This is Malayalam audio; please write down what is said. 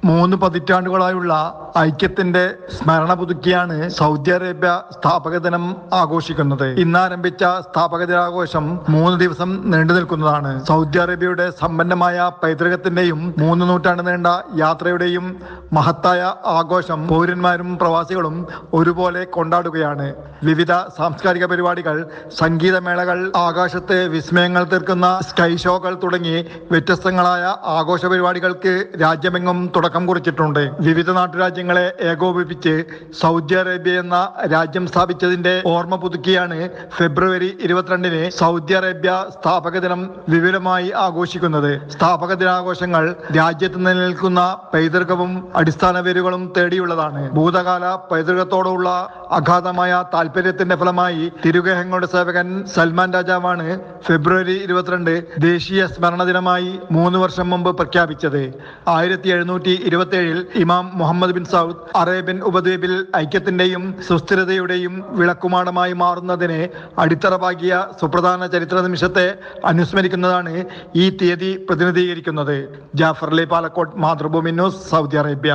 3 പതിറ്റാണ്ടുകളായുള്ള ഐക്യത്തിന്റെ സ്മരണ പുതുക്കിയാണ് സൗദി അറേബ്യ സ്ഥാപക ദിനം ആഘോഷിക്കുന്നത്. ഇന്ന് ആരംഭിച്ച സ്ഥാപക ദിനാഘോഷം 3 ദിവസം നീണ്ടു നിൽക്കുന്നതാണ്. സൗദി അറേബ്യയുടെ സമ്പന്നമായ പൈതൃകത്തിന്റെയും 3 നൂറ്റാണ്ട് നീണ്ട യാത്രയുടെയും മഹത്തായ ആഘോഷം പൗരന്മാരും പ്രവാസികളും ഒരുപോലെ കൊണ്ടാടുകയാണ്. വിവിധ സാംസ്കാരിക പരിപാടികൾ, സംഗീതമേളകൾ, ആകാശത്തെ വിസ്മയങ്ങൾ തീർക്കുന്ന സ്കൈ ഷോകൾ തുടങ്ങി വ്യത്യസ്തങ്ങളായ ആഘോഷ പരിപാടികൾക്ക് രാജ്യമെങ്ങും തുടക്കം കുറിച്ചിട്ടുണ്ട്. വിവിധ നാട്ടുരാജ്യങ്ങളെ ഏകോപിപ്പിച്ച് സൗദി അറേബ്യ എന്ന രാജ്യം സ്ഥാപിച്ചതിന്റെ ഓർമ്മ പുതുക്കിയാണ് ഫെബ്രുവരി 22-ന് സൗദി അറേബ്യ സ്ഥാപക ദിനം വിപുലമായി ആഘോഷിക്കുന്നത്. സ്ഥാപക ദിനാഘോഷങ്ങൾ രാജ്യത്ത് നിലനിൽക്കുന്ന പൈതൃകവും അടിസ്ഥാന വേരുകളും തേടിയുള്ളതാണ്. ഭൂതകാല പൈതൃകത്തോടുള്ള അഗാധമായ താല്പര്യത്തിന്റെ ഫലമായി തിരുഗേഹങ്ങളുടെ സേവകൻ സൽമാൻ രാജാവാണ് ഫെബ്രുവരി 22 ദേശീയ സ്മരണ ദിനമായി 3 വർഷം മുമ്പ് പ്രഖ്യാപിച്ചത്. 1727 ഇമാം മുഹമ്മദ് ബിൻ സൗദ് അറേബ്യൻ ഉപദ്വീപിൽ ഐക്യത്തിന്റെയും സുസ്ഥിരതയുടെയും വിളക്കുമാടമായി മാറുന്നതിന് അടിത്തറ പാകിയ സുപ്രധാന ചരിത്ര നിമിഷത്തെ അനുസ്മരിക്കുന്നതാണ് ഈ തീയതി പ്രതിനിധീകരിക്കുന്നത്. Jafar Ali, Palakkode, Mathrubhumi news, Saudi Arabia.